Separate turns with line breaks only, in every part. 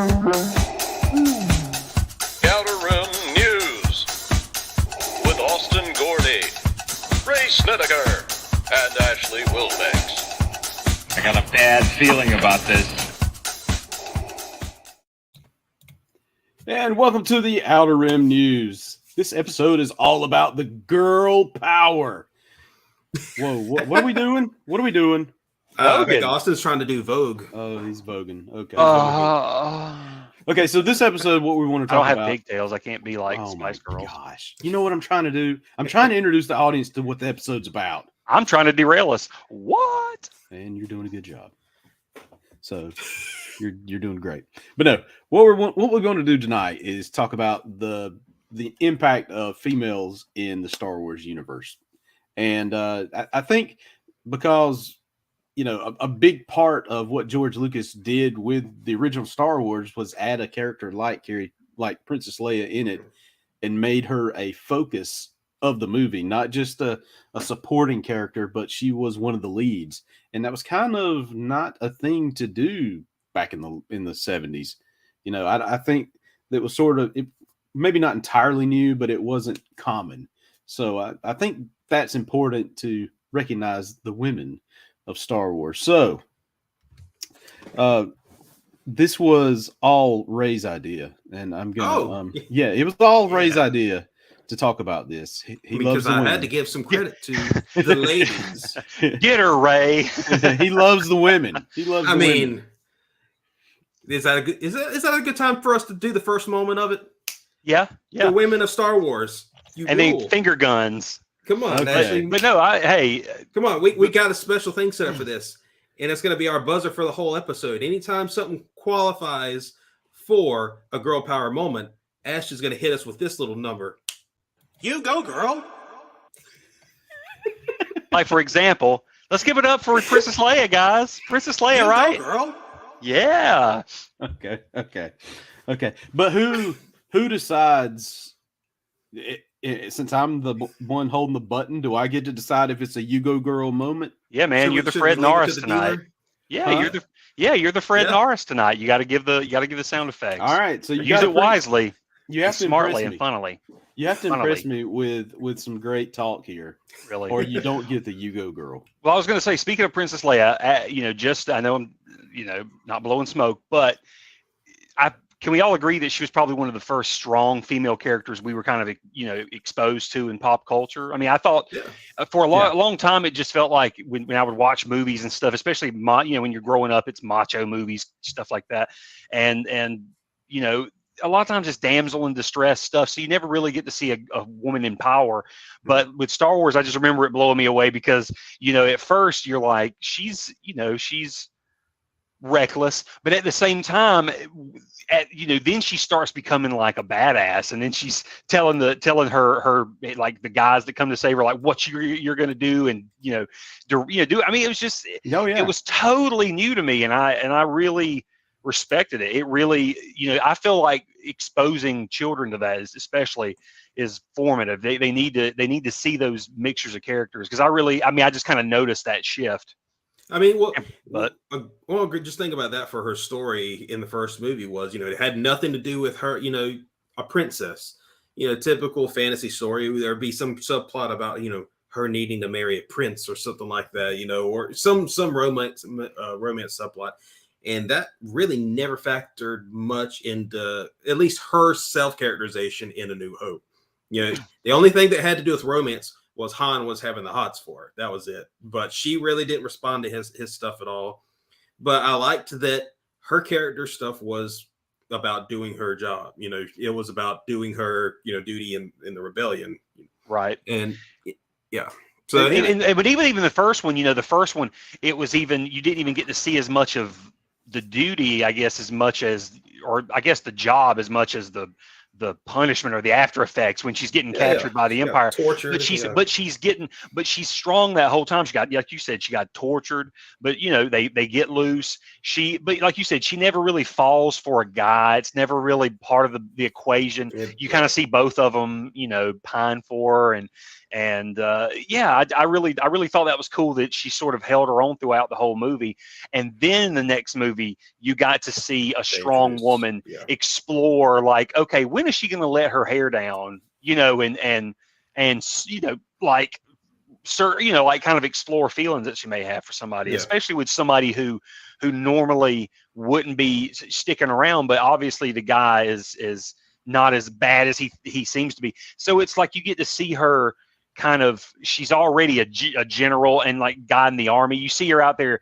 Outer Rim News with Austin Gordy, Ray Snedeker, and Ashley Wilbex.
I got a bad feeling about this.
And welcome to the Outer Rim News. This episode is all about the girl power. Whoa, what are we doing? What are we doing?
I think Austin's trying to do Vogue.
Oh, he's voguing. Okay. Okay, so this episode, what we want to talk about.
I don't have pigtails. I can't be like Spice Girls.
Gosh. You know what I'm trying to do? I'm trying to introduce the audience to what the episode's about.
I'm trying to derail us. What?
And you're doing a good job. So you're doing great. But no, what we're going to do tonight is talk about the impact of females in the Star Wars universe. And I think because, you know, a big part of what George Lucas did with the original Star Wars was add a character like Princess Leia in it and made her a focus of the movie, not just a supporting character, but she was one of the leads. And that was kind of not a thing to do back in the 70s. You know, I think that was sort of, maybe not entirely new, but it wasn't common. So I think that's important to recognize the women of Star Wars. So this was all Ray's idea, and I'm gonna it was all Ray's idea to talk about this. He
because
loves the
I
women.
had to give some credit to the ladies.
Get her, Ray.
He loves the women. He loves.
I
the
mean,
women.
is that a good time for us to do the first moment of it?
Yeah.
The women of Star Wars.
And they finger guns.
Come on,
Okay.
Ashley.
But no,
Come on. We got a special thing set up for this, and it's going to be our buzzer for the whole episode. Anytime something qualifies for a girl power moment, Ash is going to hit us with this little number. You go, girl.
like for example, let's give it up for Princess Leia, guys. Princess Leia,
You
right?
go, girl.
Yeah.
Okay. But who decides? Since I'm the one holding the button, do I get to decide if it's a "you go girl" moment?
Yeah, man, you're the Fred Norris tonight. Yeah, you're the Fred Norris tonight. You got to give the sound effects.
All right, so you
use it wisely.
You have to
smartly
impress
and funnily.
You have to impress me with some great talk here,
really,
or you don't get the "you go girl."
Well, I was going to say, speaking of Princess Leia, I know I'm, not blowing smoke, but can we all agree that she was probably one of the first strong female characters we were kind of, exposed to in pop culture? I mean, I thought for a long time, it just felt like when I would watch movies and stuff, especially, when you're growing up, it's macho movies, stuff like that. And a lot of times it's damsel in distress stuff. So you never really get to see a woman in power. But with Star Wars, I just remember it blowing me away because, at first you're like, she's reckless, but at the same time, then she starts becoming like a badass, and then she's telling her like the guys that come to save her, like what you're going to do, and do. I mean, it was just, it was totally new to me, and I really respected it. It really, I feel like exposing children to that especially is formative. They need to see those mixtures of characters, because I just kind of noticed that shift.
I mean, just think about that for her story in the first movie was, it had nothing to do with her, a princess, typical fantasy story. There'd be some subplot about, her needing to marry a prince or something like that, or some romance subplot. And that really never factored much into at least her self-characterization in A New Hope. The only thing that had to do with romance was Han was having the hots for her. That was it. But she really didn't respond to his stuff at all. But I liked that her character stuff was about doing her job. It was about doing her, duty in the rebellion.
Right.
And yeah. So,
but even the first one, it was even, you didn't even get to see as much of the duty, I guess, as much as, or I guess the job as much as the punishment or the after effects when she's getting captured by the Empire.
Tortured,
but she's strong that whole time. She got, like you said, she got tortured, but they get loose. But like you said, she never really falls for a guy. It's never really part of the equation. You kind of see both of them, pine for her, And yeah, I really thought that was cool that she sort of held her own throughout the whole movie. And then in the next movie, you got to see a strong woman explore, like, okay, when is she going to let her hair down? You know, and you know, like, you know, like kind of explore feelings that she may have for somebody, especially with somebody who normally wouldn't be sticking around, but obviously the guy is not as bad as he seems to be. So it's like you get to see her kind of, she's already a general and like guy in the army. You see her out there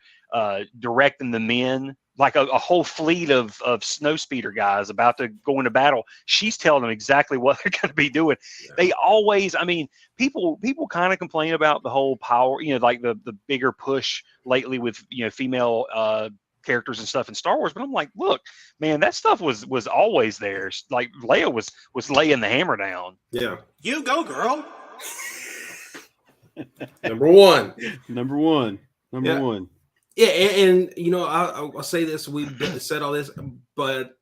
directing the men, like a whole fleet of snow speeder guys about to go into battle. She's telling them exactly what they're going to be doing. Yeah. They always, I mean, people kind of complain about the whole power, you know, like the bigger push lately with, you know, female characters and stuff in Star Wars. But I'm like, look, man, that stuff was always there. Like Leia was laying the hammer down.
Yeah.
You go, girl.
Number one. Yeah, and you know, I'll say this: we've said all this, but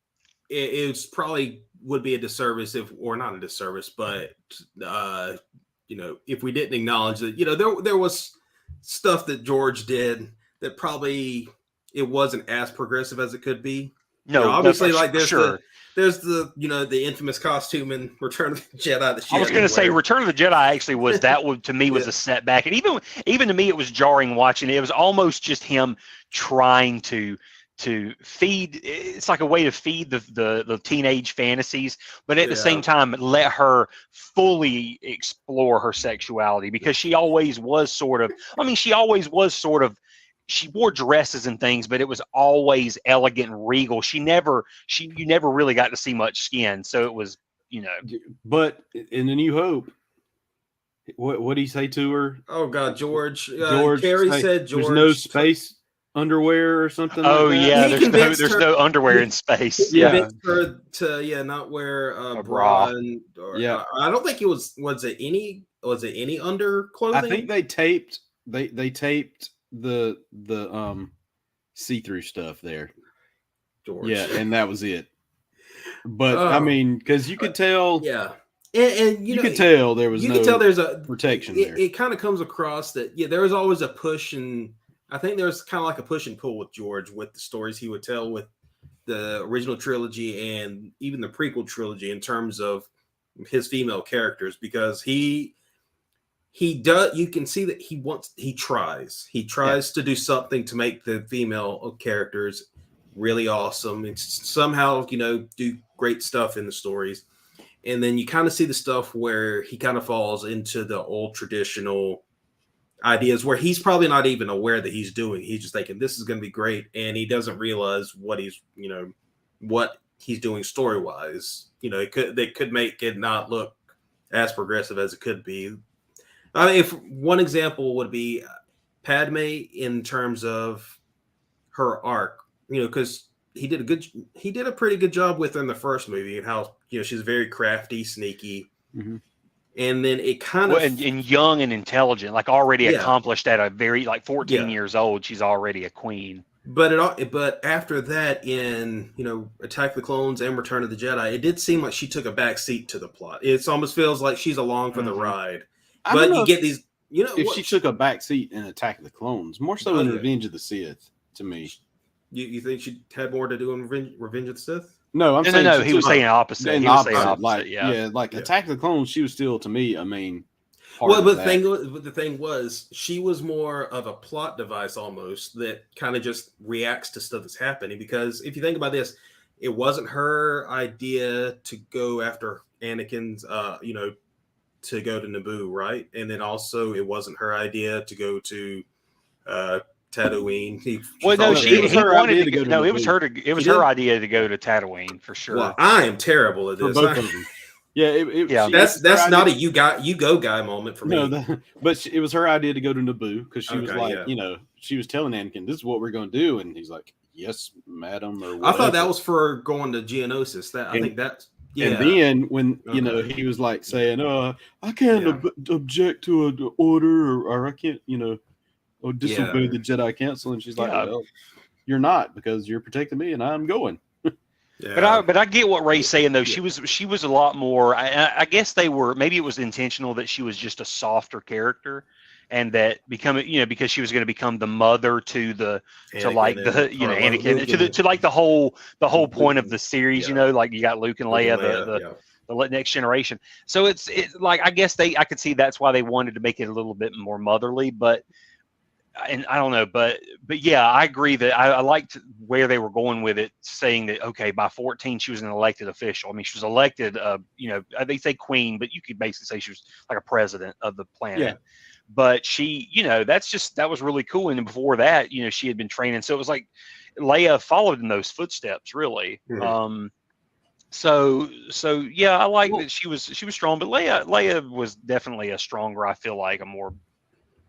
it's probably would be a disservice or not a disservice, but you know, if we didn't acknowledge that, you know, there was stuff that George did that probably it wasn't as progressive as it could be.
No,
you know, obviously, like
there's
the you know, the infamous costume in Return of the Jedi. That
I was going to say Return of the Jedi actually was to me was a setback, and even to me it was jarring watching it. It was almost just him trying to feed. It's like a way to feed the teenage fantasies, but at the same time let her fully explore her sexuality, because she always was sort of. I mean, she always was sort of. She wore dresses and things, but it was always elegant and regal. You never really got to see much skin. So it was, you know.
But in A New Hope, what did he say to her?
Oh God, George. Carrie said George.
There's no space underwear or something.
Oh
like that.
Yeah, there's no underwear in space.
Yeah, her to not wear a bra. I don't think it was it any underclothing?
I think they taped the see-through stuff there.
George.
Yeah, and that was it. But I mean, because you could tell,
and
you could tell there was
could tell there's a
protection there.
It kind of comes across that there was always a push, and I think there was kind of like a push and pull with George with the stories he would tell with the original trilogy and even the prequel trilogy in terms of his female characters, because he does. You can see that he tries to do something to make the female characters really awesome and somehow, you know, do great stuff in the stories. And then you kind of see the stuff where he kind of falls into the old traditional ideas where he's probably not even aware that he's doing. He's just thinking this is going to be great, and he doesn't realize what he's doing story wise. You know, they could make it not look as progressive as it could be. I mean, if one example would be Padme in terms of her arc, you know, because he did a pretty good job with her in the first movie, and how, you know, she's very crafty, sneaky, and then it kind of
and young and intelligent, like already accomplished at a very 14 years old. She's already a queen.
But after that, in, you know, Attack of the Clones and Return of the Jedi, it did seem like she took a back seat to the plot. It almost feels like she's along for the ride. But you get these, you know,
if she took a back seat in Attack of the Clones, more so in Revenge of the Sith, to me.
You think she had more to do in Revenge of the Sith?
No, I'm saying
no. He was saying opposite. He was saying opposite.
Like Attack of the Clones, she was still, to me, I mean.
Well, but the thing was, she was more of a plot device almost that kind of just reacts to stuff that's happening. Because if you think about this, it wasn't her idea to go after Anakin's, you know, to go to Naboo, right? And then also it wasn't her idea to go to Tatooine. It was her idea to go to Tatooine for sure. Well, I am terrible at this.
For both of them. Yeah,
that's not a you go guy moment for me.
No, but it was her idea to go to Naboo because she was like, you know, she was telling Anakin, "This is what we're going to do," and he's like, "Yes, madam." Or whatever.
I thought that was for going to Geonosis. I think that's. Yeah.
And then when you know he was like saying, I can't object to an order, or I can't, you know, or disobey the Jedi Council," and she's like, "Well, you're not, because you're protecting me, and I'm going."
Yeah.
But I get what Ray's saying though. She was a lot more. I guess maybe it was intentional that she was just a softer character, and that because she was going to become the mother to Anakin to like the whole point of the series.
Yeah.
Like you got Luke and Leia, the next generation. So it's like I guess I could see that's why they wanted to make it a little bit more motherly, but. And I don't know, but yeah, I agree that I liked where they were going with it, saying that, okay, by 14, she was an elected official. I mean, she was elected, they say queen, but you could basically say she was like a president of the planet.
Yeah.
But she, that was really cool. And before that, she had been training. So it was like Leia followed in those footsteps, really.
Mhm.
So yeah, I like that she was strong, but Leia was definitely a stronger, I feel like, a more.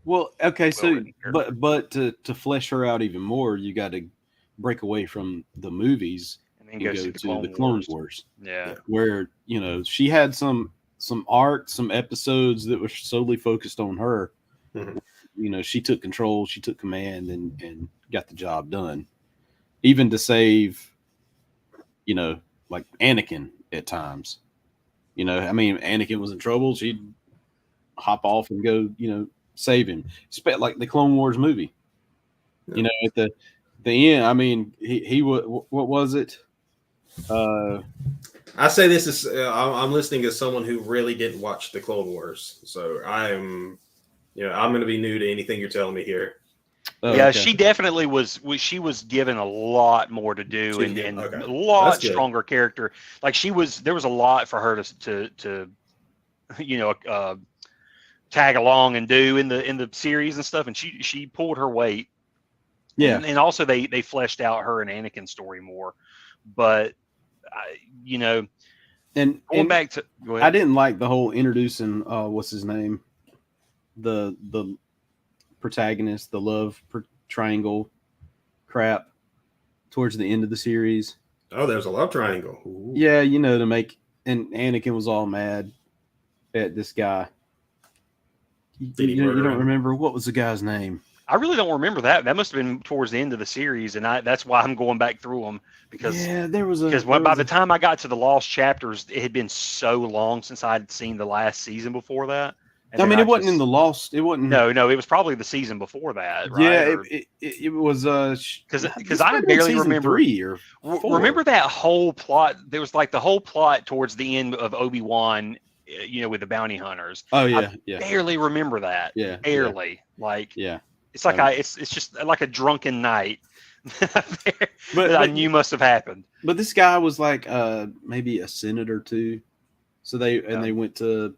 Well, okay, so
Well,
but to flesh her out even more, you got to break away from the movies
and then
and
go
go
see
to the Clone Wars,
Yeah.
where she had some arc, some episodes that were solely focused on her.
Mhm.
She took control, she took command, and got the job done, even to save, like Anakin at times. I mean, Anakin was in trouble, she'd hop off and go, save him. Like the Clone Wars movie.
Yeah.
At the end, I mean, he what was it?
I say this is I'm listening as someone who really didn't watch the Clone Wars, so I'm going to be new to anything you're telling me here.
Oh,
Yeah,
okay.
she definitely was. She was given a lot more to do and
Okay.
a lot
That's good.
stronger character. Like there was a lot for her to tag along and do in the series and stuff. And she pulled her weight.
Yeah,
And also they fleshed out her and Anakin story more. But
and
going back to go ahead.
I didn't like the whole introducing what's his name, the protagonist, the love triangle crap towards the end of the series.
Oh, there's a love triangle. Ooh.
Yeah, to make, and Anakin was all mad at this guy.
Did he
You
murder
don't
him?
remember what was the guy's name?
I really don't remember that. That must have been towards the end of the series, and that's why I'm going back through them because by the time I got to the lost chapters, it had been so long since I'd seen the last season before that.
I mean, it wasn't in the Lost. It wasn't.
No, it was probably the season before that, right?
Yeah, it was.
Because I barely remember
3 or 4.
Remember that whole plot? There was like the whole plot towards the end of Obi-Wan, with the bounty hunters.
Oh yeah,
I barely remember that.
Yeah,
barely.
Yeah.
Like,
yeah.
It's like it's just like a drunken night that
But
I knew must have happened.
But this guy was like maybe a senator too, so they went to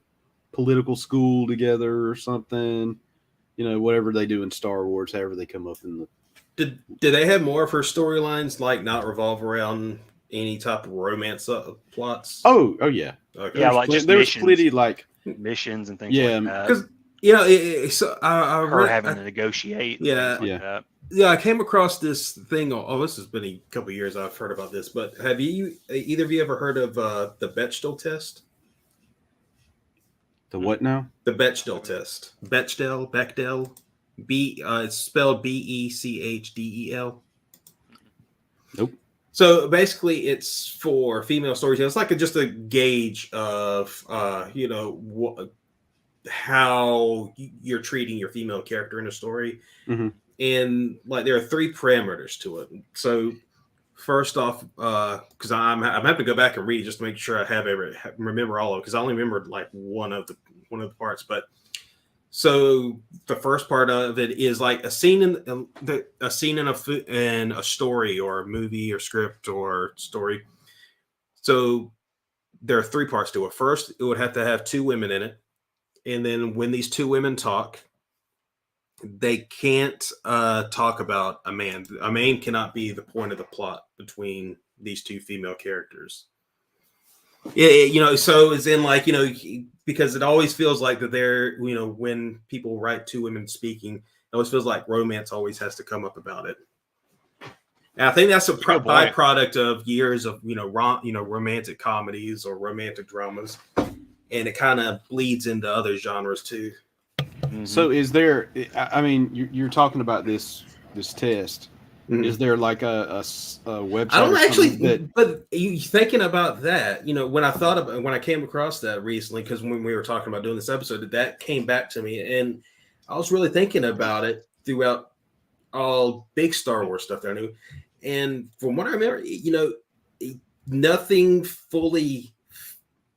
political school together or something. Whatever they do in Star Wars, however they come up in the.
Did they have more of her storylines like not revolve around any type of romance plots?
Oh yeah.
Okay.
Yeah, like just
there was
missions.
plenty like
Missions and things
Yeah,
like that.
Because so I
her having to negotiate. And
Yeah.
things like that.
Yeah, I came across this thing. Oh, this has been a couple of years I've heard about this, but have either of you ever heard of the Bechdel test?
the what now?
The Bechdel test. Bechdel. It's spelled Bechdel.
Nope.
So basically, it's for female storytelling. It's like just a gauge of, how you're treating your female character in a story.
Mm-hmm.
And like there are 3 parameters to it. So first off, because I'm having to go back and read just to make sure I remember all of it, because I only remembered like one of the parts. But so the first part of it is like a scene in a story or a movie or script or story. So there are 3 parts to it. First, it would have to have 2 women in it, and then when these 2 women talk, they can't talk about a man. A man cannot be the point of the plot between these 2 female characters. Yeah, so it's in like, because it always feels like that they're, when people write 2 women speaking, it always feels like romance always has to come up about it. And I think that's a byproduct of years of, romantic comedies or romantic dramas. And it kind of bleeds into other genres too.
Mm-hmm.
So is there? I mean, you're talking about this test. Is there like a website?
I don't
or
actually,
something that
but you thinking about that, when I came across that recently, because when we were talking about doing this episode, that came back to me, and I was really thinking about it throughout all big Star Wars stuff that I knew, and from what I remember, nothing fully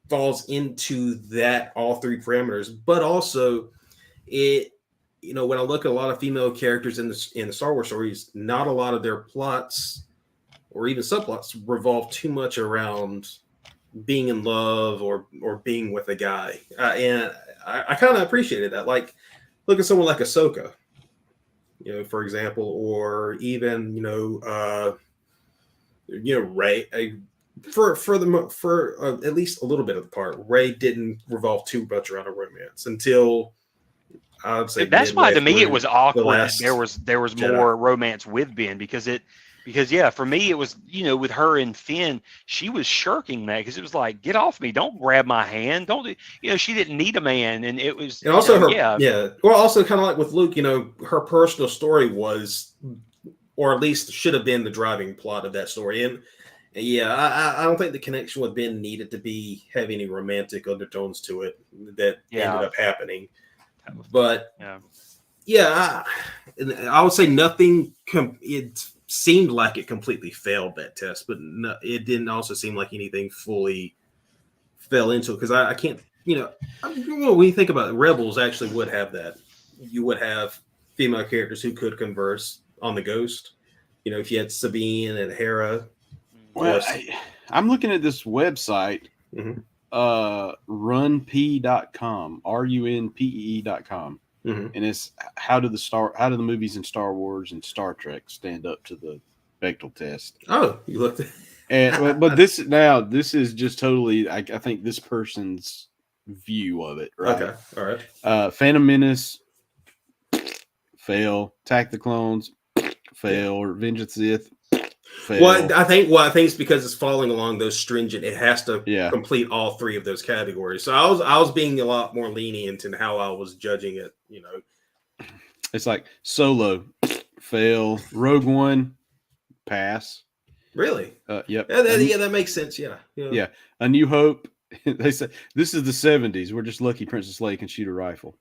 falls into that all three parameters, but also it. When I look at a lot of female characters in the Star Wars stories, not a lot of their plots or even subplots revolve too much around being in love or being with a guy. And I kind of appreciated that. Like, look at someone like Ahsoka, for example, or even Rey. For at least a little bit of the part, Rey didn't revolve too much around a romance until. I would say
that's why to me it was awkward. There was
Jedi.
more romance with Ben because for me it was with her and Finn, she was shirking that because it was like, get off me, don't grab my hand, don't she didn't need a man, and it was
and also well, also kind of like with Luke, her personal story was, or at least should have been, the driving plot of that story. And I don't think the connection with Ben needed to have any romantic undertones to it that ended up happening. But I would say nothing. It seemed like it completely failed that test, but it didn't also seem like anything fully fell into it, because I can't. When you think about it, Rebels actually would have that. You would have female characters who could converse on the Ghost. If you had Sabine and Hera.
Well, I'm looking at this website.
Mm-hmm.
runpee.com, runpee.com,
mm-hmm.
and it's how do the movies in Star Wars and Star Trek stand up to the Bechdel test?
Oh, you looked at
and but this is just totally I think this person's view of it, right?
Okay, all right.
Phantom Menace, fail. Attack the Clones, fail. Or Revenge of the Sith, fail.
Well, I think it's because it's following along those stringent. It has to complete all three of those categories. So I was being a lot more lenient in how I was judging it.
It's like Solo, fail. Rogue One, pass.
Really?
Yep.
That makes sense. Yeah.
A New Hope. They say this is the 70s. We're just lucky Princess Leia can shoot a rifle.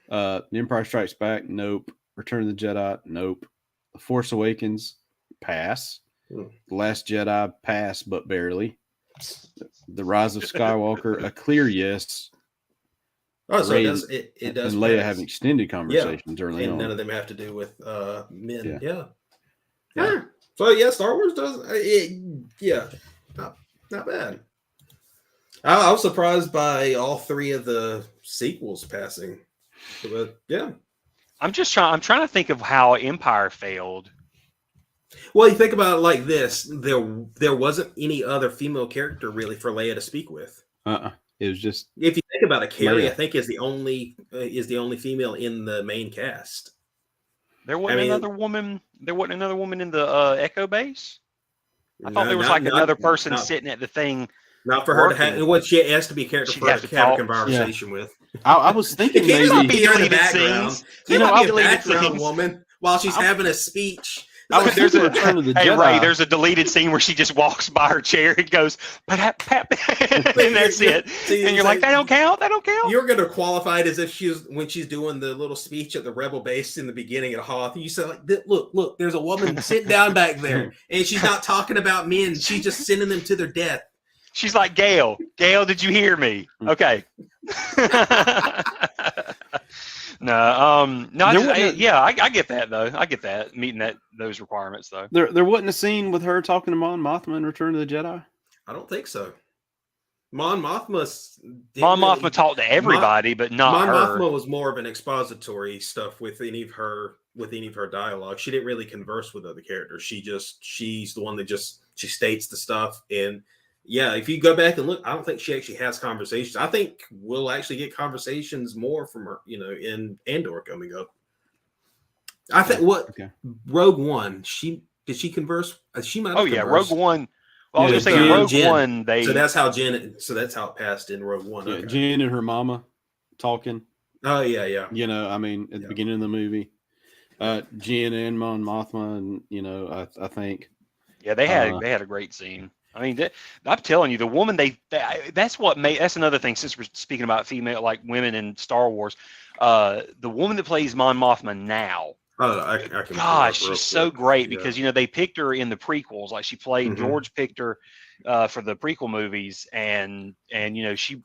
The Empire Strikes Back, nope. Return of the Jedi, nope. The Force Awakens, pass. The Last Jedi, pass, but barely. The Rise of Skywalker, a clear yes.
Oh, so
Rey
it does.
And Leia have extended conversations early on.
None of them have to do with men.
Yeah.
So Star Wars does. Not bad. I was surprised by all three of the sequels passing. But yeah.
I'm trying to think of how Empire failed.
Well, you think about it like this: there wasn't any other female character really for Leia to speak with.
It was just,
if you think about it, Carrie,
Leia.
I think is the only female in the main cast.
There wasn't another woman. There wasn't another woman in the Echo base. I thought there was another person sitting at the thing.
Not for her to have. What she has to be a character for her to have a conversation with.
I was thinking
it can't
maybe
be in the background.
You know,
a background woman while she's having a speech.
There's a Return of the Jedi.
Ray, there's a deleted scene where she just walks by her chair and goes, pat, and that's it. And you're like, that don't count. That don't count.
You're going to qualify it as if when she's doing the little speech at the Rebel base in the beginning at Hoth. You said, like, look, there's a woman sitting down back there, and she's not talking about men. She's just sending them to their death.
She's like, Gail, did you hear me? Okay. I get that though. I get that meeting those requirements though.
There wasn't a scene with her talking to Mon Mothma in Return of the Jedi.
I don't think so. Mon
Mothma talked to everybody, but not her.
Mon Mothma was more of an expository stuff with any of her dialogue. She didn't really converse with other characters. She's the one that she states the stuff. And yeah, if you go back and look, I don't think she actually has conversations. I think we'll actually get conversations more from her, in Andor coming up. I think Rogue One, did she converse? She might have conversed.
Rogue One. Well, I was just saying Rogue One,
So that's how it passed in Rogue One.
Yeah, Jen and her mama talking.
Oh yeah.
At the beginning of the movie. Jen and Mon Mothma, and I think.
Yeah, they had a great scene. I mean, I'm telling you, the woman that's what made, that's another thing. Since we're speaking about female, like women in Star Wars, the woman that plays Mon Mothma now,
I can
gosh, she's so great because they picked her in the prequels, like she played George picked her for the prequel movies, and she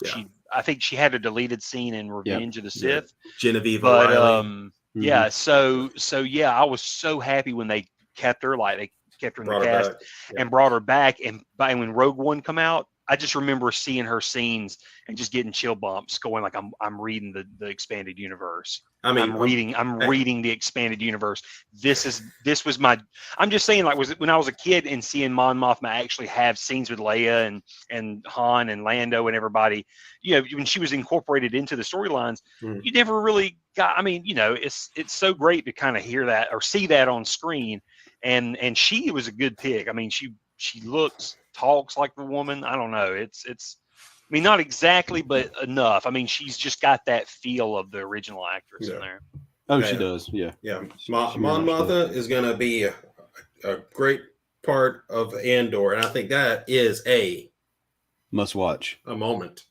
I think she had a deleted scene in Revenge of the Sith,
Genevieve
but
O'Reilly.
yeah, so yeah, I was so happy when they kept her, like they kept her in the cast and brought her back. And when Rogue One come out, I just remember seeing her scenes and just getting chill bumps, going like I'm reading the expanded universe. I mean, I'm reading the expanded universe. I'm just saying, like, when I was a kid and seeing Mon Mothma actually have scenes with Leia and Han and Lando and everybody, when she was incorporated into the storylines, you never really got. I mean, it's so great to kind of hear that or see that on screen. And she was a good pick. I mean, she talks like the woman. I don't know. It's I mean, not exactly, but enough. I mean, she's just got that feel of the original actress in there.
Oh, she does. Yeah.
Yeah. Mon Mothma is going to be a great part of Andor. And I think that is a
must watch.
A moment.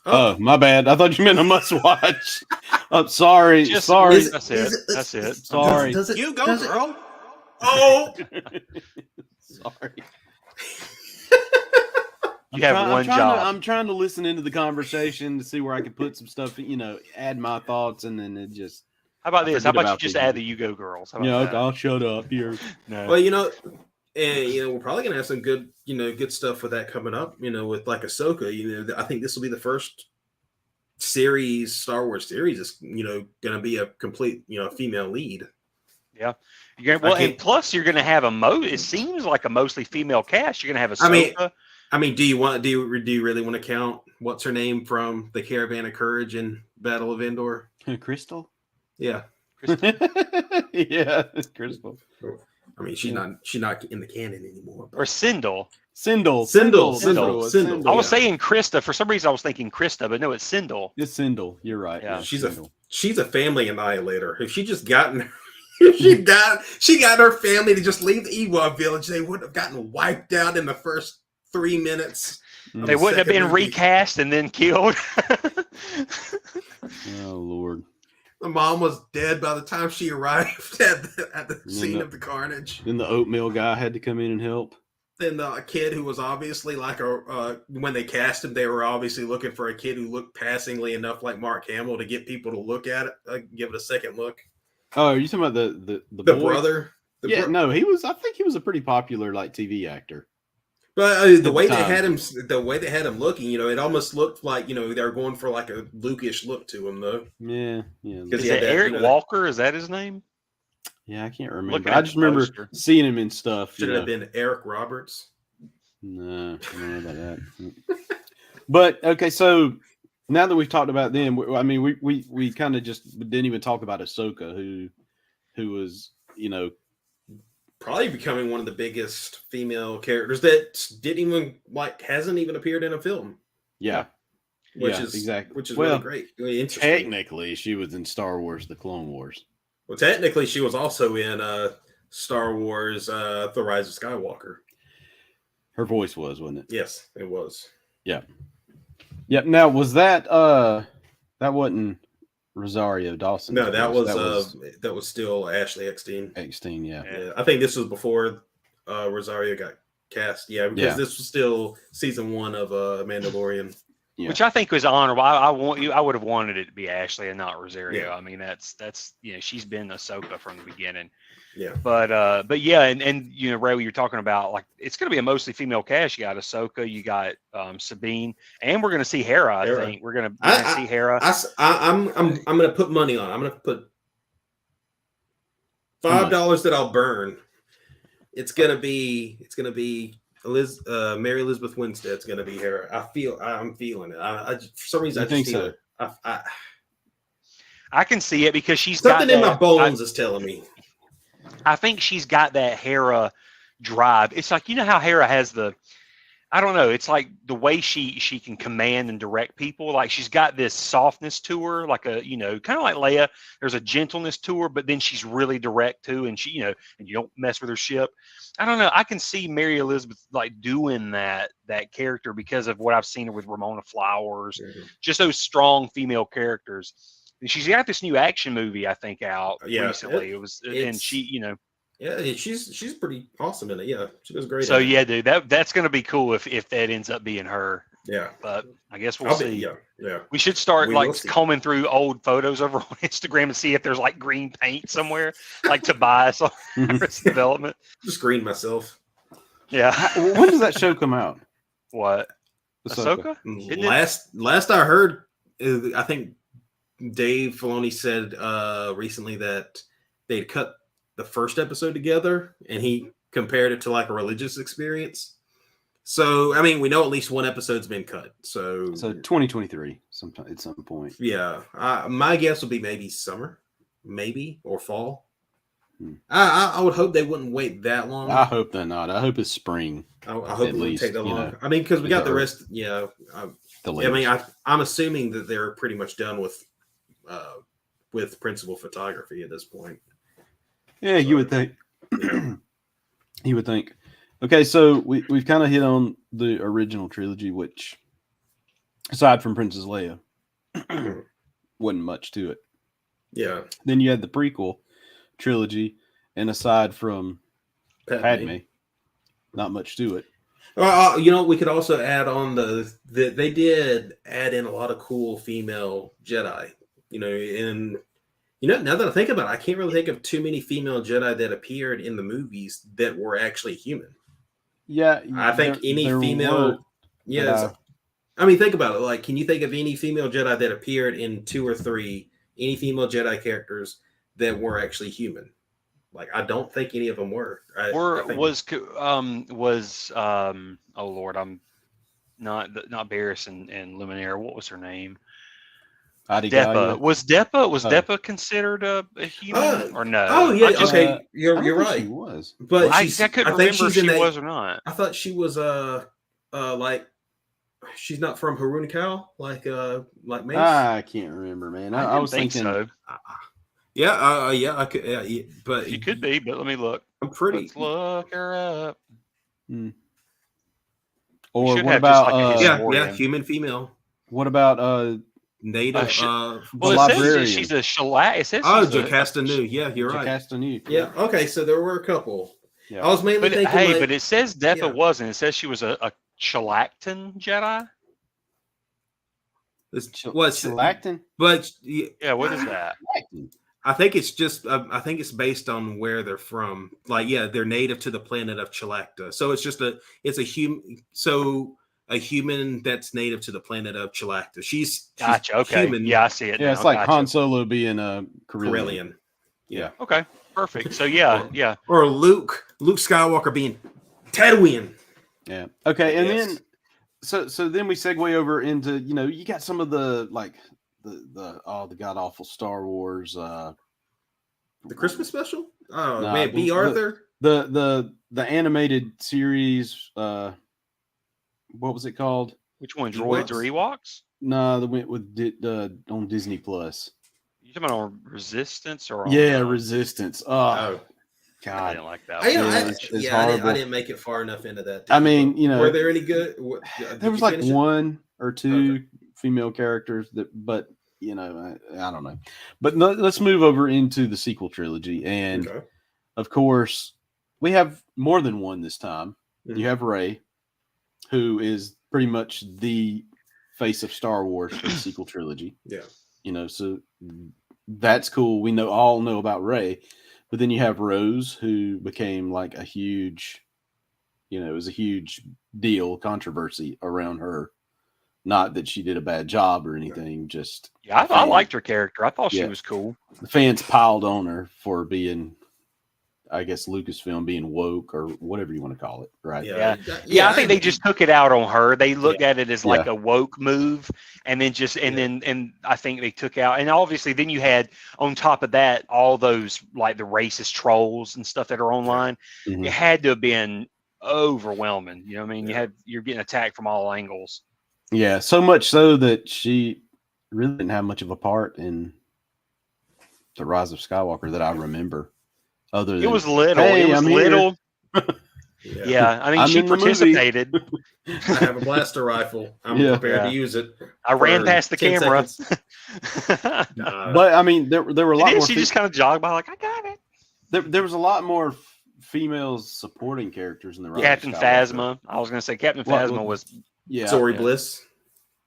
Oh, my bad. I thought you meant a must watch. I'm sorry. Sorry.
That's it.
Sorry.
You go, girl. Oh,
sorry.
You have one job.
I'm trying to listen into the conversation to see where I can put some stuff, add my thoughts, and then it just.
How about this? How about you just add the You Go Girls?
I'll shut up here.
No.
Well, and we're probably gonna have some good, good stuff with that coming up. With like Ahsoka. I think this will be the first series, Star Wars series, is gonna be a complete, female lead.
Yeah. And plus you're going to have it seems like a mostly female cast. You're going to have Ahsoka.
I mean, do you really want to count what's her name from the Caravan of Courage in Battle of Endor?
Crystal?
Yeah.
Yeah, Crystal.
I mean, she's not in the canon anymore.
Or Sindel.
Sindel.
I was saying Krista. For some reason I was thinking Krista, but no, it's Sindel.
It's Sindel. You're right.
Yeah.
She's a family annihilator. If she just gotten she got her family to just leave the Ewok village, they would have gotten wiped out in the first 3 minutes.
They wouldn't have been recast and then killed.
Oh Lord!
The mom was dead by the time she arrived at the scene of the carnage.
Then the oatmeal guy had to come in and help.
Then the kid who was obviously like when they cast him, they were obviously looking for a kid who looked passingly enough like Mark Hamill to get people to look at it, give it a second look.
Oh, are you talking about the
brother?
No, he was. I think he was a pretty popular TV actor.
But the way they had him looking, it almost looked like they were going for like a Luke-ish look to him, though.
Yeah.
Is it Eric Walker? Is that his name?
Yeah, I can't remember. I just remember seeing him in stuff.
Should have been Eric Roberts.
No, I don't know about that. But okay, so. Now that we've talked about them, I mean, we kind of just didn't even talk about Ahsoka, who was,
probably becoming one of the biggest female characters that hasn't even appeared in a film.
Yeah,
which is really great. Really interesting.
Technically, she was in Star Wars: The Clone Wars.
Well, technically, she was also in Star Wars: The Rise of Skywalker.
Her voice wasn't it?
Yes, it was.
Yeah. Yep. Now, was that wasn't Rosario Dawson?
No, that was still Ashley Eckstein.
Eckstein, yeah.
I think this was before Rosario got cast. Yeah, because this was still season 1 of Mandalorian.
Yeah. Which I think was honorable. I would have wanted it to be Ashley and not Rosario. Yeah. I mean, that's she's been Ahsoka from the beginning.
Yeah.
But yeah, and Ray, you're talking about like it's going to be a mostly female cast. You got Ahsoka, you got Sabine, and we're going to see Hera. I think we're going to see Hera.
I'm going to put money on. I'm going to put $5 that I'll burn. It's going to be Mary Elizabeth Winstead's going to be Hera. I'm feeling it. I for some reason I just see it.
I can see it because she's
something got in my bones is telling me.
I think she's got that Hera drive. It's like how Hera has I don't know. It's like the way she can command and direct people. Like she's got this softness to her, like a kind of like Leia. There's a gentleness to her, but then she's really direct too, and she and you don't mess with her ship. I don't know. I can see Mary Elizabeth like doing that character because of what I've seen her with Ramona Flowers, just those strong female characters. And she's got this new action movie I think out recently. And she
Yeah, she's pretty awesome in it. Yeah, she does great.
So yeah, dude, that's gonna be cool if that ends up being her.
Yeah,
but I guess we'll see.
Yeah.
We should start combing through old photos over on Instagram and see if there's like green paint somewhere, like Tobias on Arrested Development.
Just green myself.
Yeah.
When does that show come out?
What? Ahsoka?
Last I heard, I think Dave Filoni said recently that they'd cut the first episode together and he compared it to like a religious experience. So I mean, we know at least one episode's been cut. So
2023 sometime at some point.
Yeah, my guess would be maybe summer, or fall. I would hope they wouldn't wait that long.
I hope they're not. I hope it's spring.
I hope it wouldn't take that long. I mean, because we got the rest. Yeah, I'm assuming that they're pretty much done with principal photography at this point.
Yeah, you would think. You would think. Okay, so we've kind of hit on the original trilogy, which, aside from Princess Leia, wasn't much to it.
Yeah.
Then you had the prequel trilogy, and aside from Padme, not much to it.
We could also add on they did add in a lot of cool female Jedi. Now that I think about it, I can't really think of too many female Jedi that appeared in the movies that were actually human.
Yeah,
I think any female. I mean, think about it. Like, can you think of any female Jedi that appeared in 2 or 3? Any female Jedi characters that were actually human? Like, I don't think any of them were. Oh Lord, I'm not Barriss and Luminaire. What was her name? Depa. Was Depa considered a human or no? Oh yeah, okay. You're right.
She was,
but
I couldn't remember if she was or not.
I thought she was like she's not from Harun Kal, like Mace.
I can't remember, man. I was thinking
so.
I could, but
she could be. But let me look.
Let's
look her up.
Or what about
human female?
What about
native?
It says she's a shellac. It says
Jocasta Nu. Yeah, you're right.
Jocasta Nu.
Yeah. Okay, so there were a couple.
Yeah.
I was mainly thinking.
Hey, but it says Depa wasn't. It says she was a Shalactin Jedi.
Shalactin?
But
what is that?
I think it's just. I think it's based on where they're from. Like, they're native to the planet of Chalacta. So it's just a human. So a human that's native to the planet of Chalacta. She's
gotcha. Okay.
Human.
Yeah, I see it.
Yeah, it's like Han Solo being a Corellian.
Yeah.
Okay. Perfect. So yeah.
Or Luke Skywalker being Tatooine.
Yeah. Okay. And then so then we segue over into, you got some of the like the god awful Star Wars
the Christmas special? Oh man, B. Arthur.
The animated series, what was it called?
Which one? Droids or Ewoks?
No, they went with on Disney Plus.
You talking about on Resistance or on,
Resistance. Oh God,
I didn't like that.
I didn't make it far enough into that.
I mean,
were there any good?
There was like one or two female characters but I don't know. But let's move over into the sequel trilogy, and of course, we have more than one this time. Mm-hmm. You have Rey, who is pretty much the face of Star Wars for the sequel trilogy.
Yeah.
So that's cool. We all know about Rey, but then you have Rose, who became like a huge, it was a huge deal, controversy around her. Not that she did a bad job or anything, just
I liked her character. I thought she was cool.
The fans piled on her for being, I guess, Lucasfilm being woke or whatever you want to call it, right?
Yeah. I think they just took it out on her. They looked at it as like a woke move, and then and I think they took out. And obviously, then you had on top of that all those like the racist trolls and stuff that are online. Mm-hmm. It had to have been overwhelming. You know what I mean? You're getting attacked from all angles.
Yeah, so much so that she really didn't have much of a part in the Rise of Skywalker that I remember. Other than
It was little.
Hey,
it was
I'm here.
little. Yeah, I mean,
I'm
she
in the movie.
participated.
I have a blaster rifle. I'm
Yeah.
prepared to use it.
I ran
for
past the
10
camera.
seconds.
But I mean, there were a lot more.
She just kind of jogged by like, I got it.
There was a lot more females supporting characters in the Rise
Captain
of Skywalker.
Phasma. I was going to say Captain
Well,
Phasma was.
Yeah,
Zori
yeah.
Bliss.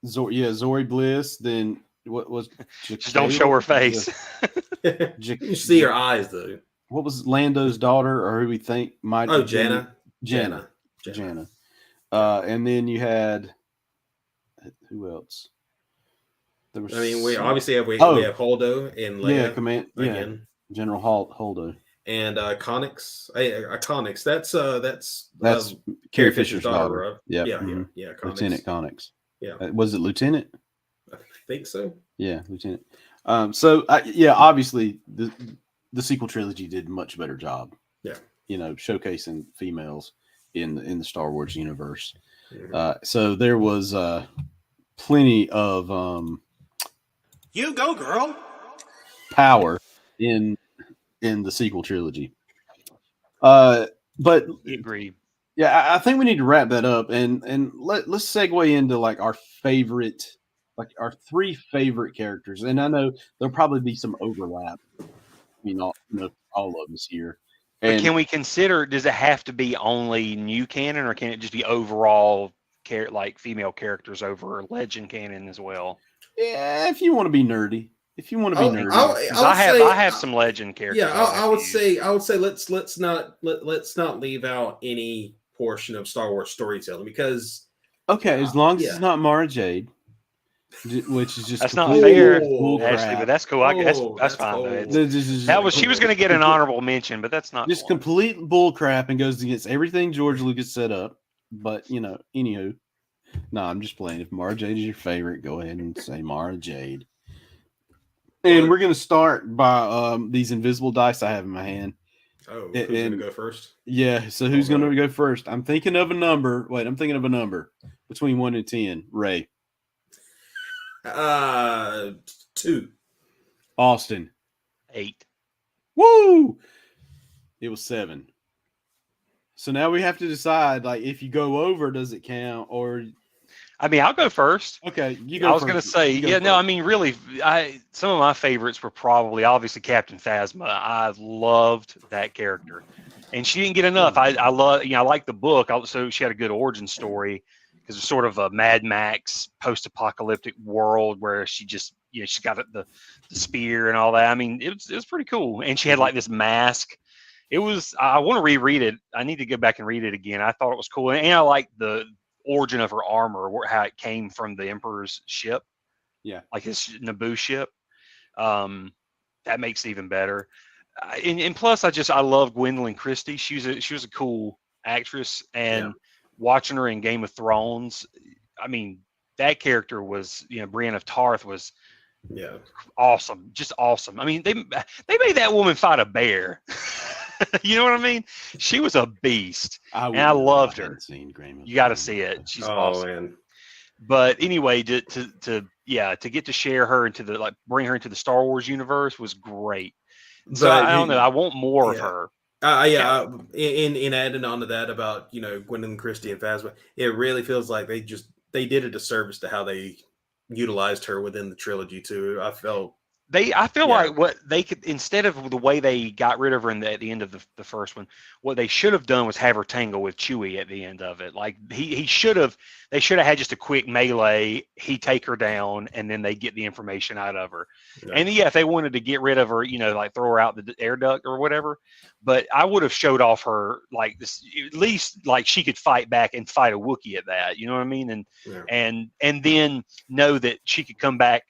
Zori Bliss. Then what was?
Just don't show her face.
You see her eyes though.
What was Lando's daughter, or who we think might?
Oh,
have been-
Janna.
Janna. And then you had who else? There was.
I mean, we obviously have we
Oh.
have Holdo and Leia
yeah, command. Yeah,
again,
General Holdo.
and Connix. Connix. That's
Carrie Fisher's daughter.
right?
Yep.
Yeah,
mhm.
yeah. Connix.
Lieutenant Connix.
Yeah.
Was it Lieutenant?
I think so.
Yeah, Lieutenant. Obviously the sequel trilogy did much better job.
Yeah.
Showcasing females in the Star Wars universe.
Mhm.
So there was plenty of
You go, girl.
power in the sequel trilogy. But
Agree.
yeah, I think we need to wrap that up and let's segue into like our favorite, like our three favorite characters. And I know there'll probably be some overlap. All of us here.
But
And
can we consider? Does it have to be only new canon, or can it just be overall like female characters over legend canon as well?
yeah, if you want to be nerdy, nerdy,
'Cause I have some legend characters.
Yeah, I would
use.
say let's not leave out any portion of Star Wars storytelling because
okay, as long as
yeah.
it's not Mara Jade, which is just
That's not
complete
fair,
bull
Ashley,
crap.
but that's cool. That's
that's
fine.
cold.
though. It's-
This is
That was she was going to get an
complete-
honorable mention, but that's not
just
one.
complete bull crap and goes against everything George Lucas set up. But anywho, no, I'm just playing. If Mara Jade is your favorite, go ahead and say Mara Jade. And we're gonna start by these invisible dice I have in my hand.
Oh,
And-
who's gonna go first?
Yeah, so who's
Okay.
gonna go first? I'm thinking of a number. Wait, I'm thinking of a number between 1 and 10. Ray,
2.
Austin.
8.
Woo! It was 7. So now we have to decide, like, if you go over, does it count? Or
I mean, I'll go first.
okay, you go.
I was going to
first.
say,
You go
yeah, no, I
first.
mean, really, some of my favorites were probably obviously Captain Phasma. I loved that character, and she didn't get enough. I love, I like the book. So she had a good origin story because it's sort of a Mad Max post-apocalyptic world where she just, she got the spear and all that. I mean, it was pretty cool, and she had like this mask. It was. I want to reread it. I need to go back and read it again. I thought it was cool, and I like the origin of her armor, how it came from the Emperor's ship.
Yeah.
Like his Naboo ship. That makes it even better. And plus, I love Gwendolyn Christie. She was a cool actress, and watching her in Game of Thrones, I mean, that character was, Brienne of Tarth was awesome, just awesome. I mean, they made that woman fight a bear. You know what I mean? She was a beast. And I loved her. You got to see it. She's awesome.
Man.
But anyway, to get to share her into bring her into the Star Wars universe was great. So I don't know. I want more of her.
In adding on to that about Gwendolyn Christie and Phasma, it really feels like they did a disservice to how they utilized her within the trilogy too. I feel
like what they could, instead of the way they got rid of her at the end of the first one, what they should have done was have her tangle with Chewie at the end of it. Like they should have had just a quick melee. He take her down, and then they get the information out of her. Yeah. And if they wanted to get rid of her, like throw her out the air duct or whatever. But I would have showed off her like this, at least like she could fight back and fight a Wookiee at that. You know what I mean? And then know that she could come back.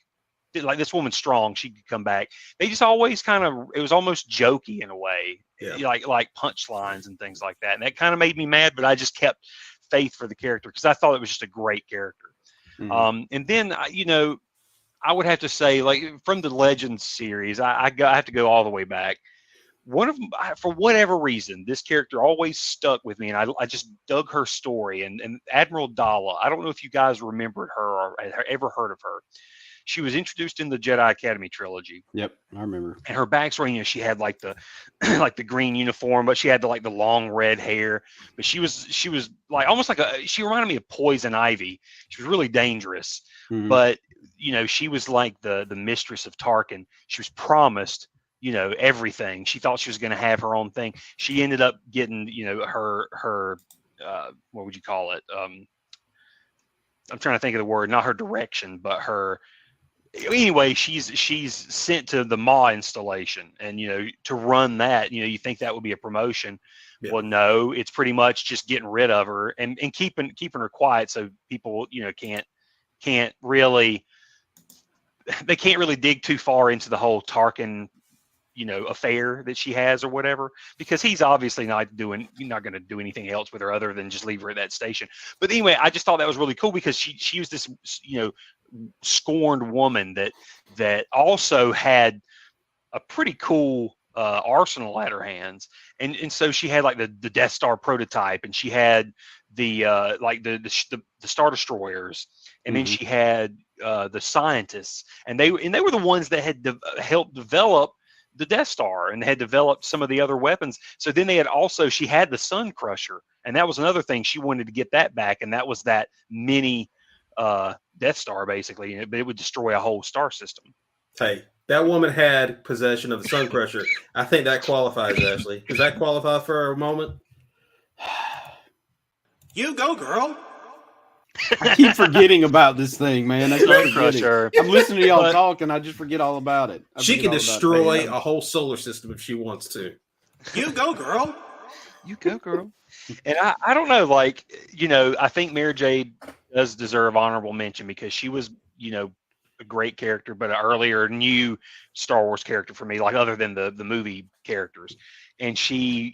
Like, this woman's strong, she could come back. They just always it was almost jokey in a way, like punchlines and things like that. And that kind of made me mad, but I just kept faith for the character because I thought it was just a great character. Mm-hmm. And then, I would have to say, like, from the Legends series, I have to go all the way back. for whatever reason, this character always stuck with me, and I just dug her story. And Admiral Dala, I don't know if you guys remembered her or ever heard of her. She was introduced in the Jedi Academy trilogy.
Yep, I remember.
And her backstory, she had like the like the green uniform, but she had the long red hair. But she was like almost like she reminded me of Poison Ivy. She was really dangerous, but she was like the mistress of Tarkin. She was promised everything. She thought she was going to have her own thing. She ended up getting her what would you call it? I'm trying to think of the word, not her direction, but her. Anyway, she's sent to the Maw installation, and to run that, you think that would be a promotion. Yeah. Well, no, it's pretty much just getting rid of her and keeping her quiet, so people can't really dig too far into the whole Tarkin affair that she has or whatever, because he's obviously not going to do anything else with her other than just leave her at that station. But anyway, I just thought that was really cool because she was this scorned woman that also had a pretty cool arsenal at her hands, and so she had like the Death Star prototype, and she had the Star Destroyers, and then she had the scientists, and they were the ones that had helped develop the Death Star and had developed some of the other weapons. So then she had the Sun Crusher, and that was another thing she wanted to get that back, and that was that mini Death Star basically, but it would destroy a whole star system.
Hey, that woman had possession of the Sun Crusher. I think that qualifies, Ashley. Does that qualify for a moment?
You go, girl.
I keep forgetting about this thing, man. I'm listening to y'all talk, and I just forget all about it.
She can destroy a whole solar system if she wants to.
You go, girl.
You go, girl. And I don't know, I think Mara Jade does deserve honorable mention because she was, a great character, but an earlier new Star Wars character for me, other than the movie characters. And she,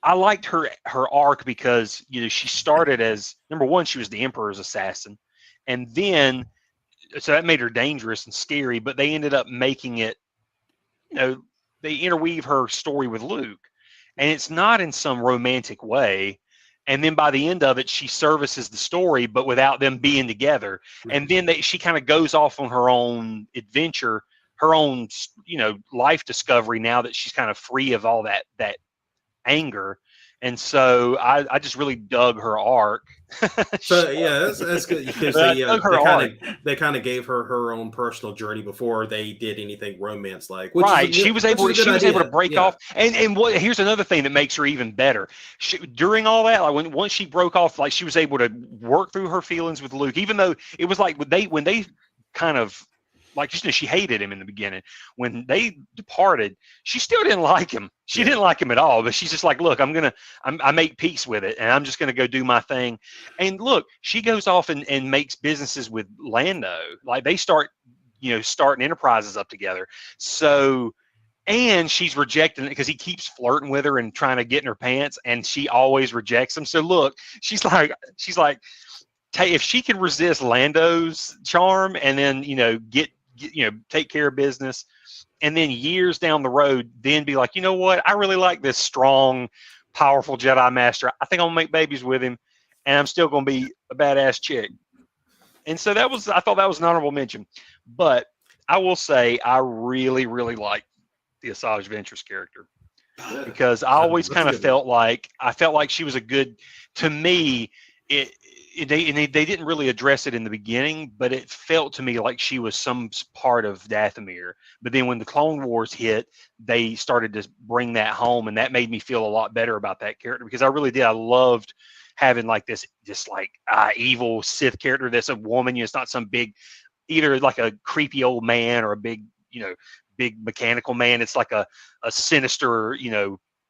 I liked her arc because, she started as, number one, she was the Emperor's assassin. And then, so that made her dangerous and scary, but they ended up making it, they interweave her story with Luke. And it's not in some romantic way. And then by the end of it, she services the story, but without them being together. And then she kind of goes off on her own adventure, her own, life discovery now that she's kind of free of all that anger. And so I just really dug her arc.
So yeah, that's good because they kind of gave her own personal journey before they did anything romance like.
She was able to break off. And here's another thing that makes her even better. During all that, once she broke off, she was able to work through her feelings with Luke, even though it was when they kind of. She hated him in the beginning. When they departed, she still didn't like him. She didn't like him at all, but she's just like, look, I make peace with it, and I'm just going to go do my thing. And look, she goes off and makes businesses with Lando. They start, starting enterprises up together. So, and she's rejecting it because he keeps flirting with her and trying to get in her pants, and she always rejects him. So look, she's like, if she can resist Lando's charm and then, take care of business, and then years down the road, then be like, you know what? I really like this strong, powerful Jedi Master. I think I'm gonna make babies with him, and I'm still gonna be a badass chick. And so I thought that was an honorable mention. But I will say I really, really like the Asajj Ventress character because I always kind of felt like she was a good. To me, they didn't really address it in the beginning, but it felt to me like she was some part of Dathomir. But then when the Clone Wars hit, they started to bring that home, and that made me feel a lot better about that character because I really did. I loved having this evil Sith character that's a woman. It's not some big, either like a creepy old man or a big, big mechanical man. It's like a sinister,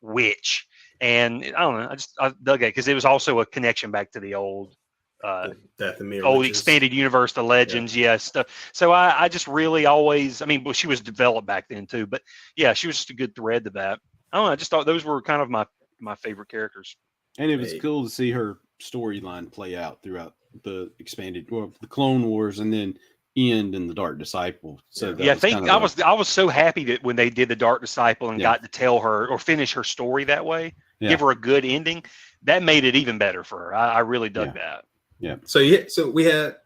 witch. And I don't know. I dug it because it was also a connection back to the old expanded universe, the legends, stuff. So I just really always, she was developed back then too, but yeah, she was just a good thread to that. I don't know. I just thought those were kind of my favorite characters.
And it was cool to see her storyline play out throughout the expanded, the Clone Wars, and then end in the Dark Disciple. So that
Yeah, I
was
think
kind of
I was so happy that when they did the Dark Disciple and
Yeah.
got to tell her or finish her story that way,
Yeah.
give her a good ending, that made it even better for her. I really dug that.
So we had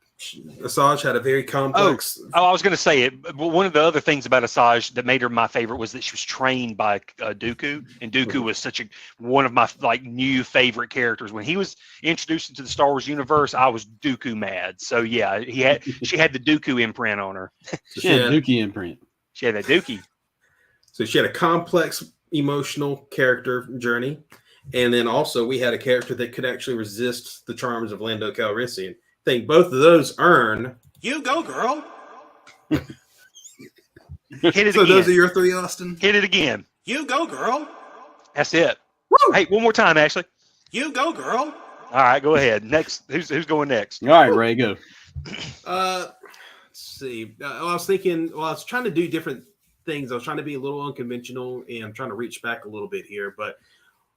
Asajj had a very complex.
Oh, I was going to say it. But one of the other things about Asajj that made her my favorite was that she was trained by Dooku, and Dooku was one of my new favorite characters. When he was introduced into the Star Wars universe, I was Dooku mad. So yeah, she had the Dooku imprint on her.
she had Dookie imprint.
She had that Dookie.
So she had a complex emotional character journey, and then also we had a character that could actually resist the charms of Lando Calrissian. I think both of those earn.
You go, girl.
Hit it
So
again.
those are your three, Austin.
Hit it again.
You go, girl.
That's it.
Woo!
Hey, one more time, Ashley.
You go, girl.
All right, go ahead. Next, who's going next?
All right, Ray, go.
Let's see. I was thinking. Well, I was trying to do different things. I was trying to be a little unconventional, and I'm trying to reach back a little bit here. But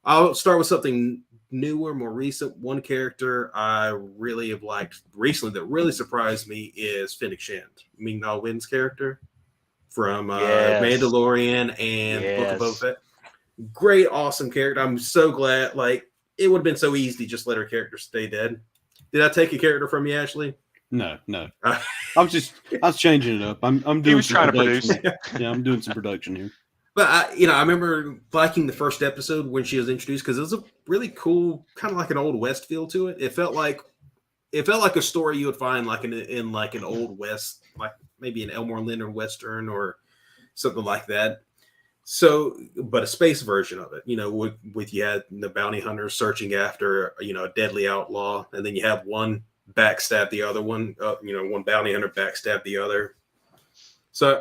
I'll start with something newer, more recent. One character I really have liked recently that really surprised me is Fennec Shand, Ming-Na Wen's character from
Yes.
Mandalorian and Book of
Yes.
Boba Fett. Great, awesome character. I'm so glad. Like, it would have been so easy to just let her character stay dead. Did I take a character from you, Ashley?
No. I was changing it up. I'm doing
was
some
trying to
production. Yeah, I'm doing some production here.
But I remember liking the first episode when she was introduced because it was a really cool, kind of like an Old West feel to it. It felt like a story you would find like in like an Old West, like maybe an Elmore Leonard Western or something like that. So, but a space version of it, with you had the bounty hunters searching after a deadly outlaw, and then you have one backstab the other one. One bounty hunter backstab the other. So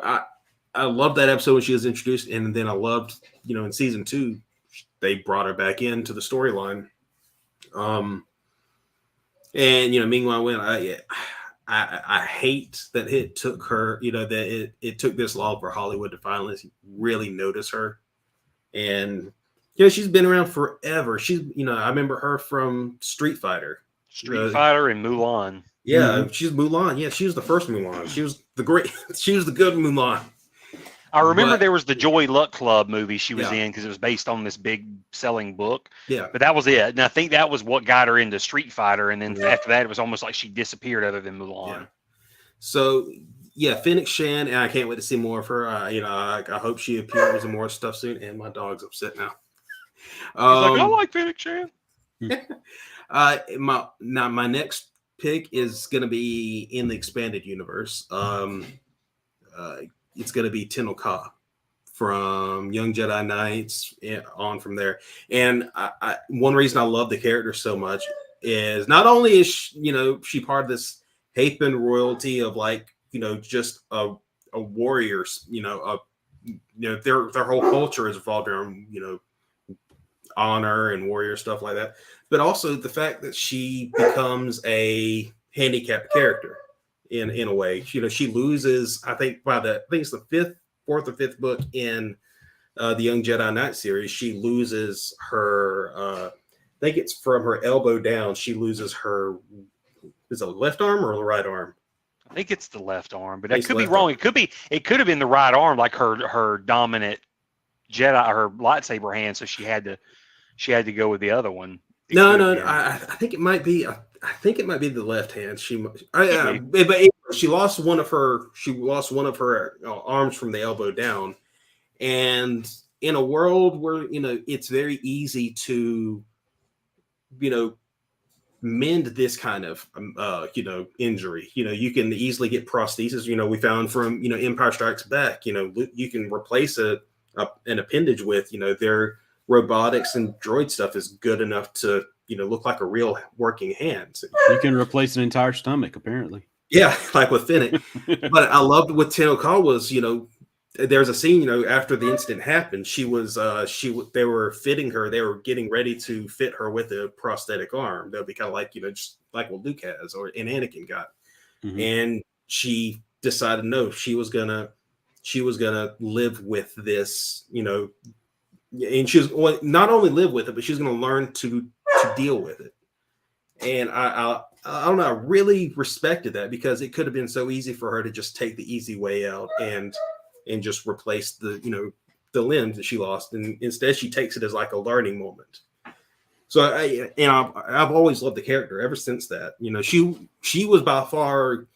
I loved that episode when she was introduced, and then I loved, in season 2, they brought her back into the storyline. And meanwhile, when I hate that it took her, that it took this long for Hollywood to finally really notice her, and she's been around forever. She's, I remember her from Street Fighter.
Street Fighter and Mulan.
Yeah, she's Mulan. Yeah, she was the first Mulan. She was the good Mulan.
I remember
But-
there was the Joy Luck Club movie she was
Yeah.
in because it was based on this big selling book.
Yeah.
But that was it. And I think that was what got her into Street Fighter. And then after that, it was almost like she disappeared other than Mulan.
Yeah. So yeah, Fennec Shand, and I can't wait to see more of her. I hope she appears in more stuff soon. And my dog's upset now.
He's like, I like Fennec Shand.
My next pick is going to be in the expanded universe. It's going to be Tenno Ka from Young Jedi Knights on from there. And one reason I love the character so much is not only is she part of this Hapan royalty of just a warriors, their whole culture is revolved around honor and warrior stuff like that, but also the fact that she becomes a handicapped character in a way. She loses, I think it's the fourth or fifth book in the Young Jedi Knight series. She loses her I think it's from her elbow down. She loses her, is it left arm or the right arm?
I think it's the left arm, but
I
I
think
could
it's
be
left
wrong. It could have been the right arm, like her dominant Jedi, her lightsaber hand. So she had to go with the other one.
No. I think it might be. I think it might be the left hand. But she lost one of her. She lost one of her arms from the elbow down, and in a world where it's very easy to, mend this kind of injury. You can easily get prosthesis. We found from Empire Strikes Back. You can replace an appendage with their robotics and droid stuff is good enough to look like a real working hand.
You can replace an entire stomach, apparently.
Yeah, like with Fennec. But I loved what Tenno Ka was. There's a scene after the incident happened. They were fitting her. They were getting ready to fit her with a prosthetic arm. That would be kind of like just like what Luke has or Anakin got.
Mhm.
And she decided no, she was gonna live with this. And she was not only live with it, but she's going to learn to deal with it. And I don't know, I really respected that because it could have been so easy for her to just take the easy way out and just replace the, you know, the limbs that she lost, and instead she takes it as like a learning moment. So I've always loved the character ever since that. You know, she was by far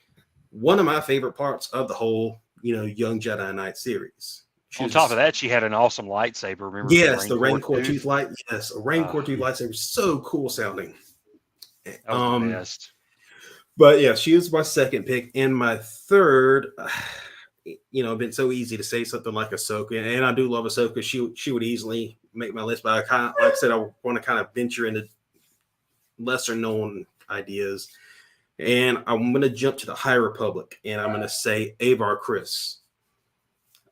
one of my favorite parts of the whole, you know, Young Jedi Knight series.
On top of that, she had an awesome lightsaber. Remember?
Yes, the Rancor Tooth light. Yes, a Rancor Tooth lightsaber, so cool sounding.
That was the best.
But yeah, she was my second pick, and my third. You know, been so easy to say something like Ahsoka, and I do love Ahsoka. She would easily make my list, but I kind of, like I said, I want to kind of venture into lesser known ideas, and I'm going to jump to the High Republic, and I'm going to say Avar Kriss.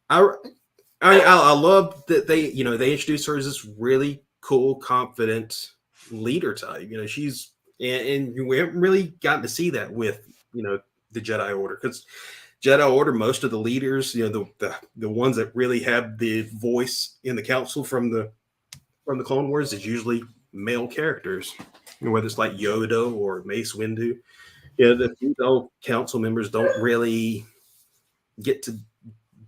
I love that they, you know, they introduced her as this really cool, confident leader type. You know, she's and we haven't really gotten to see that with, you know, the Jedi Order, because Jedi Order, most of the leaders, you know, the ones that really have the voice in the council from the Clone Wars is usually male characters, you know, whether it's like Yoda or Mace Windu. Yeah, the female council members don't really get to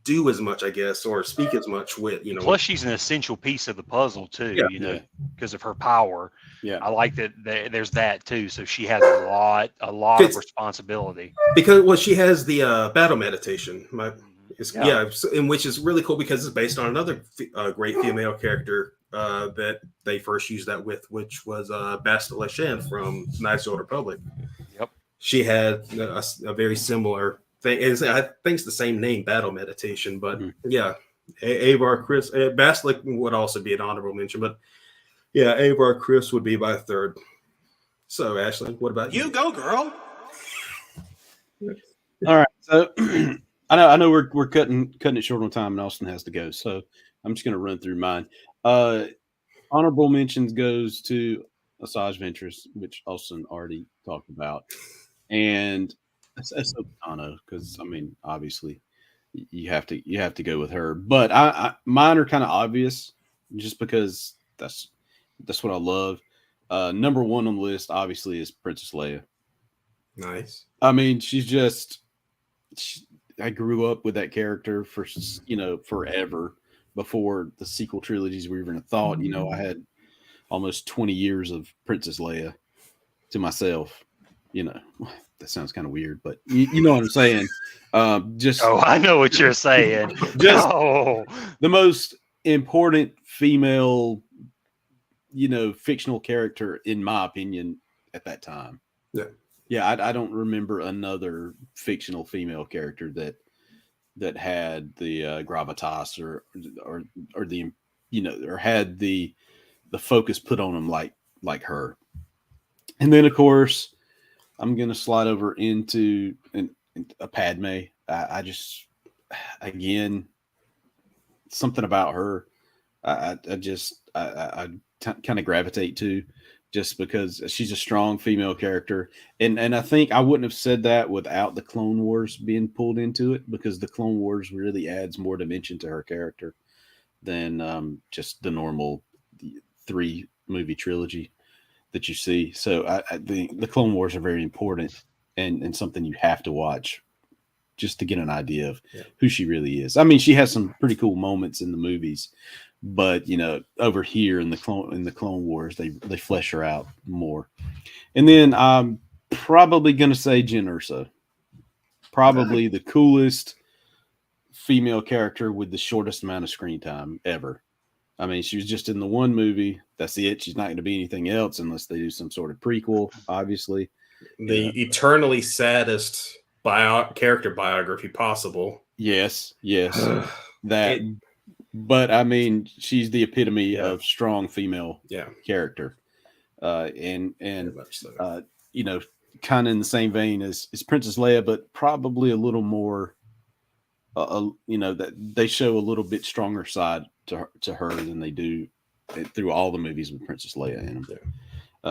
do as much, I guess, or speak as much with, you know.
Plus, she's an essential piece of the puzzle too,
Yeah.
you know, because of her power.
Yeah.
I like that there's that too. So she has a lot of responsibility.
Because, well, she has the battle meditation.
Yeah.
And which is really cool because it's based on another great female character that they first used that with, which was Bastila Shen from Knights of the Old Republic.
Yep.
She had a very similar thing. I think it's the same name, battle meditation, but yeah, Avar Kriss. Bastila would also be an honorable mention, but yeah, Avar Kriss would be my third. So, Ashley, what about you?
You go, girl.
All right. So I know we're cutting it short on time, and Austin has to go. So I'm just going to run through mine. Honorable mentions goes to Asajj Ventress, which Austin already talked about, and Ahsoka Tano, because I mean, obviously, you have to go with her. But mine are kind of obvious, just because that's what I love. Number one on the list, obviously, is Princess Leia.
Nice.
I mean, I grew up with that character for, you know, forever before the sequel trilogies were even a thought. You know, I had almost 20 years of Princess Leia to myself. You know, that sounds kind of weird, but you know what I'm saying.
I know what you're saying.
The most important female, you know, fictional character, in my opinion, at that time. Yeah, I don't remember another fictional female character that had the gravitas or the, you know, or had the focus put on them like her. And then, of course, I'm gonna slide over into a Padme. I just, again, something about her, I kind of gravitate to, just because she's a strong female character. And I think I wouldn't have said that without the Clone Wars being pulled into it, because the Clone Wars really adds more dimension to her character than just the normal 3-movie trilogy that you see. So the Clone Wars are very important and something you have to watch just to get an idea of who she really is. I mean, she has some pretty cool moments in the movies, but you know, over here in the Clone Wars, they flesh her out more. And then I'm probably going to say Jyn Erso, probably the coolest female character with the shortest amount of screen time ever. I mean, she was just in the one movie. That's it. She's not going to be anything else unless they do some sort of prequel, obviously.
The eternally saddest character biography possible.
Yes. But I mean, she's the epitome of strong female character. And you know, kind of in the same vein as Princess Leia, but probably a little more, you know, that they show a little bit stronger side to her than they do through all the movies with Princess Leia in them.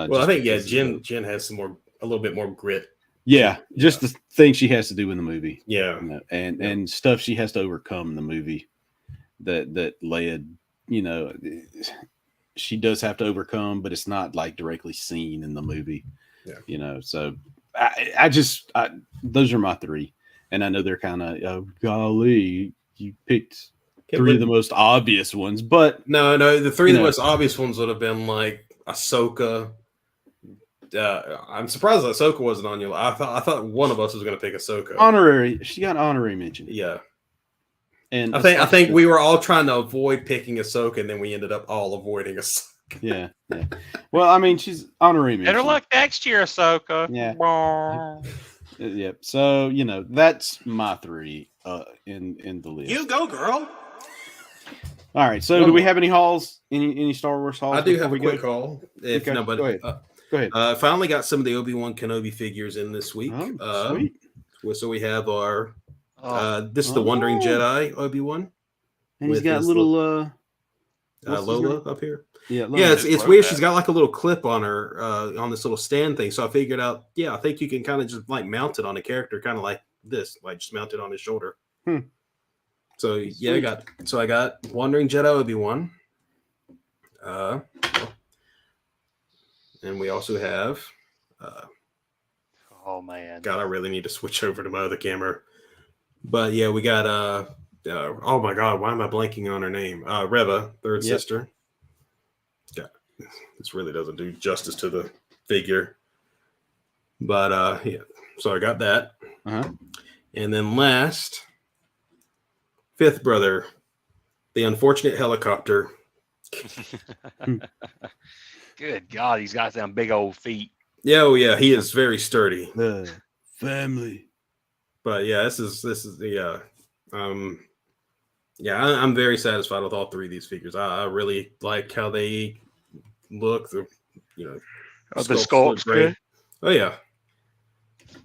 Well, I think Jyn has a little bit more grit.
Just the thing she has to do in the movie.
You
know, and stuff she has to overcome in the movie that Leia, you know, she does have to overcome, but it's not like directly seen in the movie. So those are my three, and I know they're kind of golly, you picked three of the most obvious ones, but
no, the three of the most obvious ones would have been like Ahsoka. I'm surprised Ahsoka wasn't on your list. I thought one of us was going to pick Ahsoka.
Honorary. She got honorary mention.
Yeah.
And
I think we were all trying to avoid picking Ahsoka, and then we ended up all avoiding Ahsoka.
Yeah. Well, I mean, she's honorary mention.
Better luck next year, Ahsoka.
Yeah. Yep. So that's my three in the list.
You go, girl.
All right. So, do we have any hauls? Any Star Wars hauls?
I do have a quick haul. If
Okay,
nobody,
go ahead.
Finally got some of the Obi-Wan Kenobi figures in this week.
Oh, sweet.
So we have our. This is the Wandering Jedi Obi-Wan.
And he's got little
Lola up here.
Yeah,
it's weird. She's got like a little clip on her on this little stand thing. So I figured out, I think you can kind of just like mount it on a character, kind of like this, like just mount it on his shoulder. So I got Wandering Jedi Obi-Wan. And we also have.
Oh man!
God, I really need to switch over to my other camera. But yeah, we got oh my God, why am I blanking on her name? Reva, third sister. Yeah, this really doesn't do justice to the figure. But so I got that. And then last, fifth brother, the unfortunate helicopter.
Good God, he's got them big old feet.
Yeah, he is very sturdy.
The family.
But yeah, this is I'm very satisfied with all three of these figures. I really like how they look. The
sculpt's great.
Oh yeah,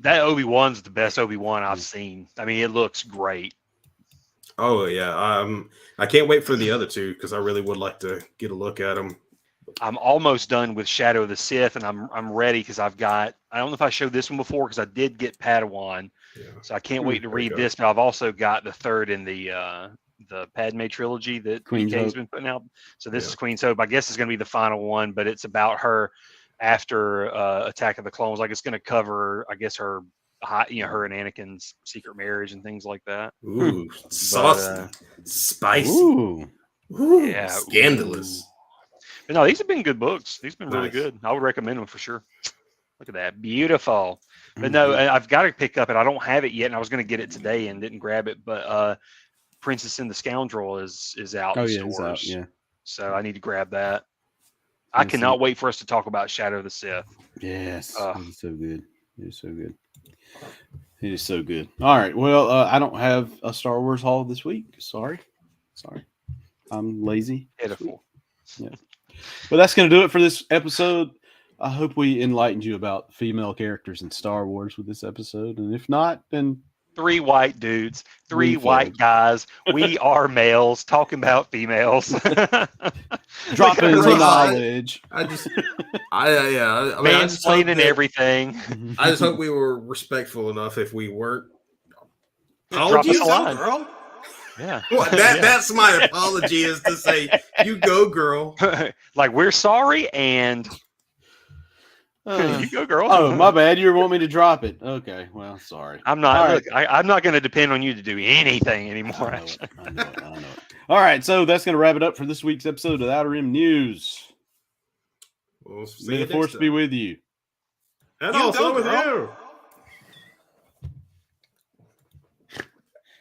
that Obi-Wan's the best Obi-Wan I've seen. I mean, it looks great.
Oh yeah, I can't wait for the other two because I really would like to get a look at them.
I'm almost done with Shadow of the Sith, and I'm ready because I don't know if I showed this one before because I did get Padawan, so I can't wait to read this. But I've also got the third in the Padme trilogy that PK's been putting out. So this is Queen's Hope. I guess it's going to be the final one, but it's about her after Attack of the Clones. Like it's going to cover, I guess, her and Anakin's secret marriage and things like that.
Ooh, saucy, spicy.
Ooh,
yeah,
scandalous.
But no, these have been good books. These have been really good. I would recommend them for sure. Look at that. Beautiful. But no, I've got to pick up it. I don't have it yet, and I was going to get it today and didn't grab it. But Princess and the Scoundrel is out in stores.
It's out,
So I need to grab that. I cannot wait for us to talk about Shadow of the Sith.
Yes. It's so good. It's so good. It is so good. All right. Well, I don't have a Star Wars haul this week. Sorry. I'm lazy.
Pitiful.
Yeah. But that's going to do it for this episode. I hope we enlightened you about female characters in Star Wars with this episode. And if not, then
3 white dudes, 3 white guys. We are males talking about females.
Dropping the knowledge.
Mansplaining everything.
I just hope we were respectful enough if we weren't.
Drop us a line.
Girl.
Yeah.
Well, that's my apology is to say, you go, girl.
Like, we're sorry, and you go, girl.
Oh, my bad. You want me to drop it. Okay. Well, sorry.
I'm not.
All
Look, I'm not going to depend on you to do anything anymore.
I know it. All right. So that's going to wrap it up for this week's episode of Outer Rim News.
We'll see
May
you
the force
next
be
time.
with you.
And
You
also
go,
with
girl.
you.